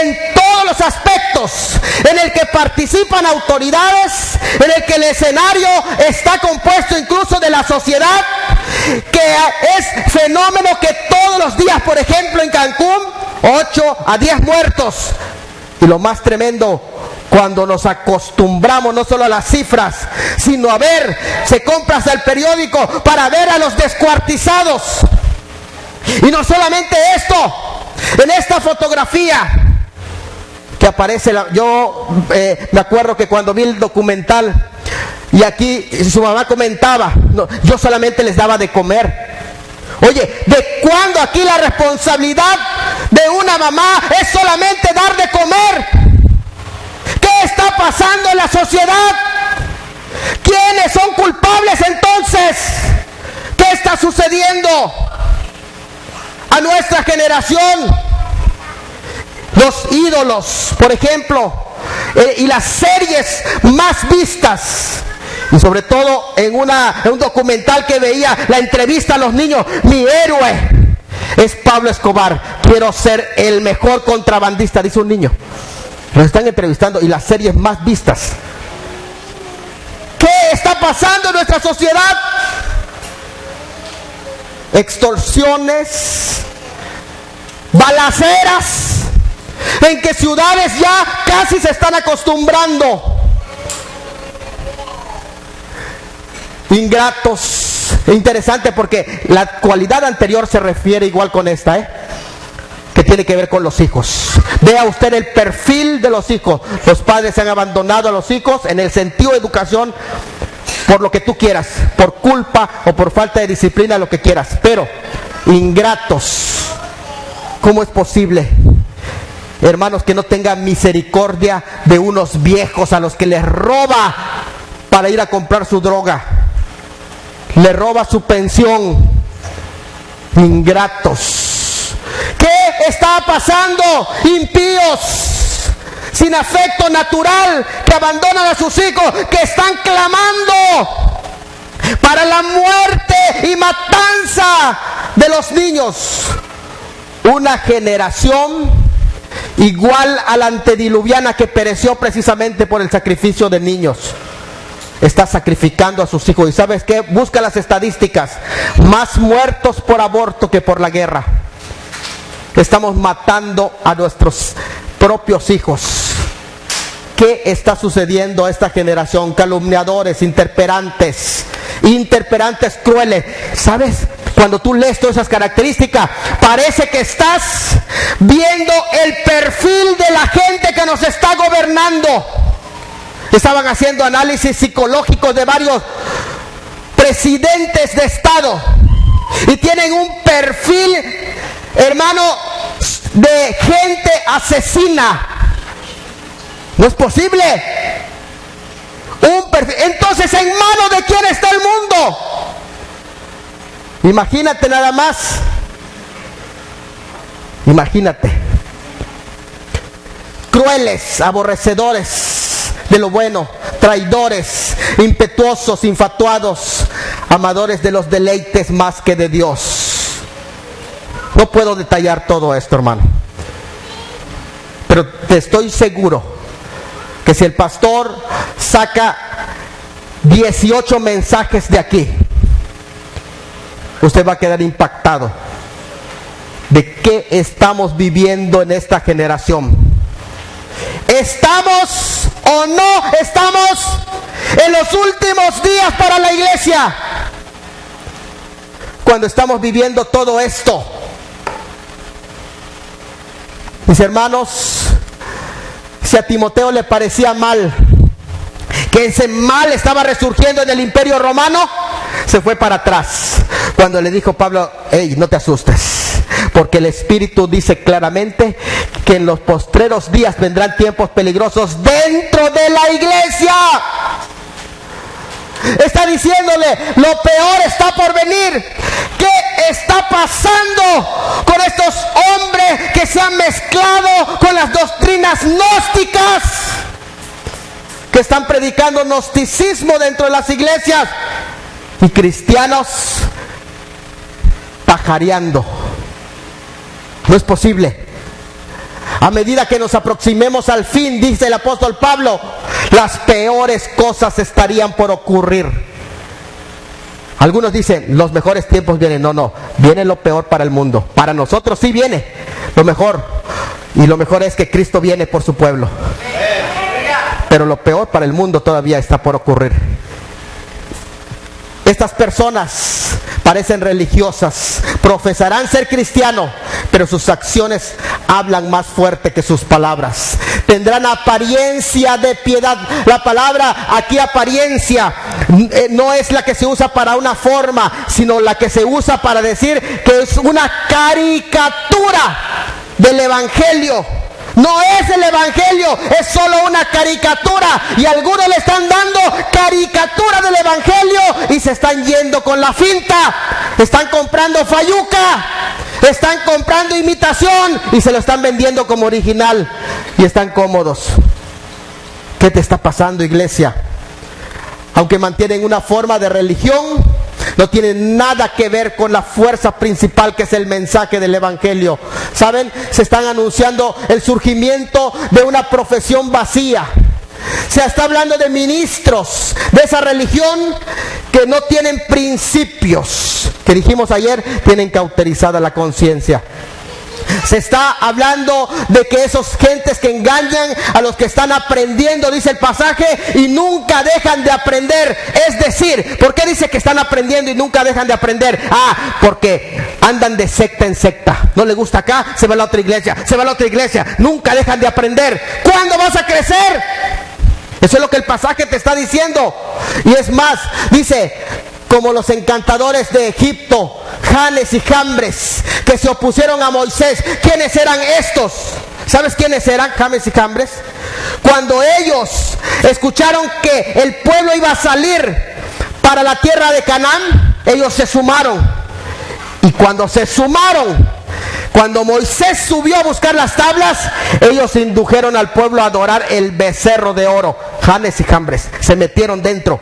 en todos los aspectos, en el que participan autoridades, en el que el escenario está compuesto incluso de la sociedad, que es fenómeno que todos los días, por ejemplo en Cancún, 8 a 10 muertos. Y lo más tremendo, cuando nos acostumbramos no solo a las cifras, sino a ver, se compra hasta el periódico para ver a los descuartizados. Y no solamente esto, en esta fotografía que aparece, yo me acuerdo que cuando vi el documental, y aquí su mamá comentaba, no, yo solamente les daba de comer. Oye, ¿de cuándo aquí la responsabilidad de una mamá es solamente dar de comer? ¿Qué está pasando en la sociedad? ¿Quiénes son culpables entonces? ¿Qué está sucediendo a nuestra generación? Los ídolos, por ejemplo, y las series más vistas. Y sobre todo en un documental que veía, la entrevista a los niños, mi héroe es Pablo Escobar. Quiero ser el mejor contrabandista, dice un niño. Los están entrevistando y las series más vistas. ¿Qué está pasando en nuestra sociedad? Extorsiones, balaceras, en que ciudades ya casi se están acostumbrando. Ingratos. Interesante porque la cualidad anterior se refiere igual con esta, que tiene que ver con los hijos. Vea usted el perfil de los hijos. Los padres han abandonado a los hijos en el sentido de educación, por lo que tú quieras, por culpa o por falta de disciplina, lo que quieras, pero ingratos. ¿Cómo es posible, hermanos, que no tengan misericordia de unos viejos a los que les roba para ir a comprar su droga? Le roba su pensión. Ingratos. ¿Qué está pasando? Impíos, sin afecto natural, que abandonan a sus hijos, que están clamando para la muerte y matanza de los niños. Una generación igual a la antediluviana que pereció precisamente por el sacrificio de niños. Está sacrificando a sus hijos. ¿Y sabes qué? Busca las estadísticas. Más muertos por aborto que por la guerra. Estamos matando a nuestros propios hijos. ¿Qué está sucediendo a esta generación? Calumniadores, interperantes crueles. ¿Sabes? Cuando tú lees todas esas características, parece que estás viendo el perfil de la gente que nos está gobernando. Estaban haciendo análisis psicológicos de varios presidentes de Estado y tienen un perfil, hermano, de gente asesina. No es posible. Entonces, ¿en manos de quién está el mundo? Imagínate nada más. Imagínate. Crueles, aborrecedores de lo bueno, traidores, impetuosos, infatuados, amadores de los deleites más que de Dios. No puedo detallar todo esto, hermano, pero te estoy seguro que si el pastor saca 18 mensajes de aquí, usted va a quedar impactado de qué estamos viviendo en esta generación. ¿Estamos o no estamos en los últimos días para la iglesia? Cuando estamos viviendo todo esto, mis hermanos, si a Timoteo le parecía mal que ese mal estaba resurgiendo en el Imperio Romano, se fue para atrás cuando le dijo Pablo: hey, no te asustes, porque el Espíritu dice claramente que en los postreros días vendrán tiempos peligrosos dentro de la iglesia. Está diciéndole, lo peor está por venir. ¿Qué está pasando con estos hombres que se han mezclado con las doctrinas gnósticas, que están predicando gnosticismo dentro de las iglesias, y cristianos pajareando? No es posible. A medida que nos aproximemos al fin, dice el apóstol Pablo, las peores cosas estarían por ocurrir. Algunos dicen, los mejores tiempos vienen. No, viene lo peor para el mundo. Para nosotros sí viene lo mejor. Y lo mejor es que Cristo viene por su pueblo. Pero lo peor para el mundo todavía está por ocurrir. Estas personas parecen religiosas, profesarán ser cristianos, pero sus acciones hablan más fuerte que sus palabras. Tendrán apariencia de piedad. La palabra aquí, apariencia, no es la que se usa para una forma, sino la que se usa para decir que es una caricatura del Evangelio. No es el Evangelio, es solo una caricatura. Y algunos le están dando caricatura del Evangelio y se están yendo con la finta. Están comprando fayuca, están comprando imitación y se lo están vendiendo como original. Y están cómodos. ¿Qué te está pasando, iglesia? Aunque mantienen una forma de religión, no tiene nada que ver con la fuerza principal, que es el mensaje del Evangelio. ¿Saben? Se están anunciando el surgimiento de una profesión vacía. Se está hablando de ministros de esa religión que no tienen principios, que dijimos ayer, tienen cauterizada la conciencia. Se está hablando de que esos gentes que engañan a los que están aprendiendo, dice el pasaje, y nunca dejan de aprender. Es decir, ¿por qué dice que están aprendiendo y nunca dejan de aprender? Porque andan de secta en secta. No le gusta acá, se va a la otra iglesia, se va a la otra iglesia. Nunca dejan de aprender. ¿Cuándo vas a crecer? Eso es lo que el pasaje te está diciendo. Y es más, dice, como los encantadores de Egipto, Janes y Jambres, que se opusieron a Moisés. ¿Quiénes eran estos? ¿Sabes quiénes eran Janes y Jambres? Cuando ellos escucharon que el pueblo iba a salir para la tierra de Canaán, ellos se sumaron. Y cuando se sumaron, cuando Moisés subió a buscar las tablas, ellos indujeron al pueblo a adorar el becerro de oro. Janes y Jambres se metieron dentro.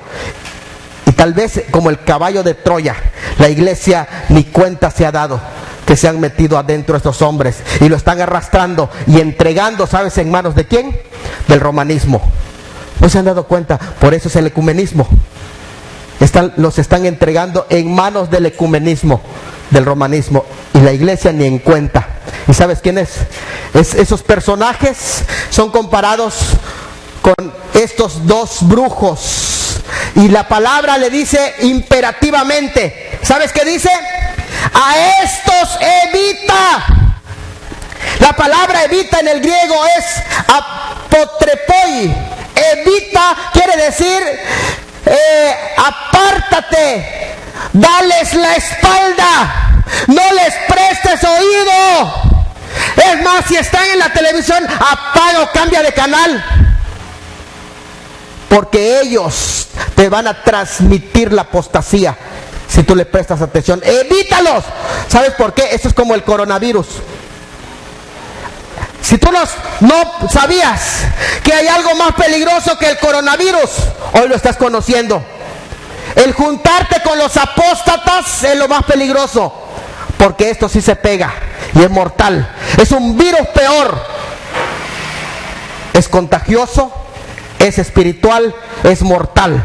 Y tal vez como el caballo de Troya, la iglesia ni cuenta se ha dado que se han metido adentro estos hombres y lo están arrastrando y entregando, ¿sabes en manos de quién? Del romanismo. ¿No se han dado cuenta? Por eso es el ecumenismo. Los están entregando en manos del ecumenismo, del romanismo, y la iglesia ni en cuenta. ¿Y sabes quién es? Esos personajes son comparados con estos dos brujos, y la palabra le dice imperativamente, ¿sabes qué dice? A estos evita. La palabra evita en el griego es apotrepoi. Evita quiere decir apártate, dales la espalda, no les prestes oído. Es más, si están en la televisión, apaga o cambia de canal, porque ellos te van a transmitir la apostasía si tú le prestas atención. Evítalos. ¿Sabes por qué? Esto es como el coronavirus. Si tú no sabías que hay algo más peligroso que el coronavirus, hoy lo estás conociendo. El juntarte con los apóstatas es lo más peligroso, porque esto sí se pega y es mortal. Es un virus peor. Es contagioso, es espiritual, es mortal.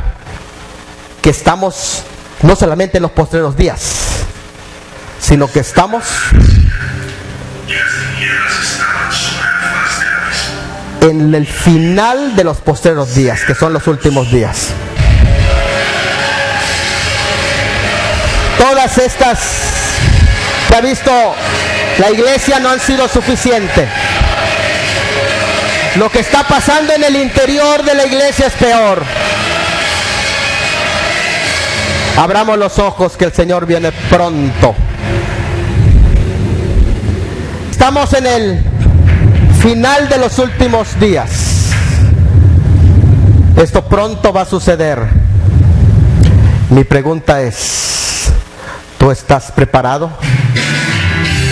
Que estamos no solamente en los postreros días, sino que estamos en el final de los postreros días, que son los últimos días. Todas estas que ha visto la iglesia no han sido suficientes. Lo que está pasando en el interior de la iglesia es peor. Abramos los ojos, que el Señor viene pronto. Estamos en el final de los últimos días. Esto pronto va a suceder. Mi pregunta es, ¿tú estás preparado?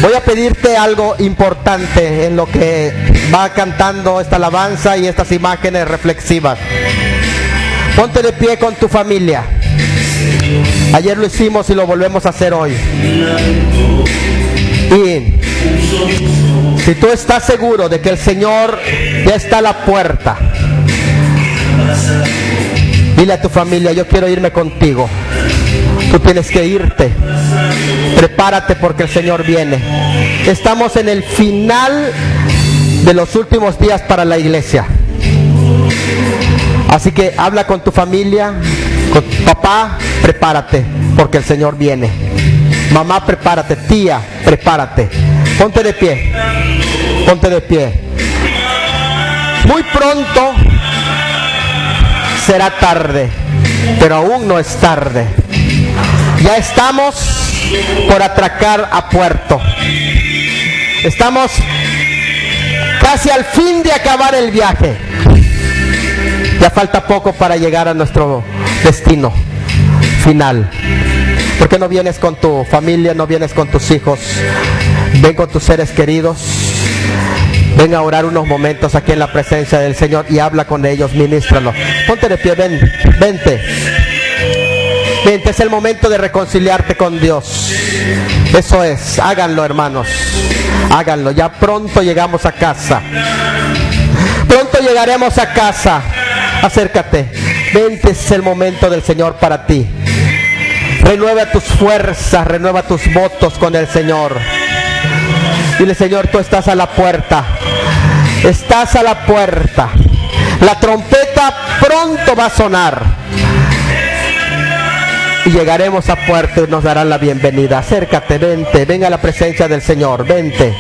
Voy a pedirte algo importante en lo que va cantando esta alabanza y estas imágenes reflexivas. Ponte de pie con tu familia. Ayer lo hicimos y lo volvemos a hacer hoy. Y si tú estás seguro de que el Señor ya está a la puerta, dile a tu familia, yo quiero irme contigo. Tú tienes que irte. Prepárate porque el Señor viene. Estamos en el final de los últimos días para la iglesia. Así que habla con tu familia, con tu papá, prepárate porque el Señor viene. Mamá, prepárate. Tía, prepárate. Ponte de pie. Ponte de pie. Muy pronto será tarde, pero aún no es tarde. Ya estamos por atracar a puerto. Estamos casi al fin de acabar el viaje. Ya falta poco para llegar a nuestro destino final. ¿Por qué no vienes con tu familia, no vienes con tus hijos? Ven con tus seres queridos. Ven a orar unos momentos aquí en la presencia del Señor y habla con ellos, ministralo. Ponte de pie, ven, vente. Vente, es el momento de reconciliarte con Dios. Eso es, háganlo, hermanos. Háganlo, ya pronto llegamos a casa. Pronto llegaremos a casa. Acércate. Vente, es el momento del Señor para ti. Renueva tus fuerzas, renueva tus votos con el Señor. Dile, Señor, tú estás a la puerta. Estás a la puerta. La trompeta pronto va a sonar. Y llegaremos a puerta y nos darán la bienvenida. Acércate, vente, ven a la presencia del Señor, vente.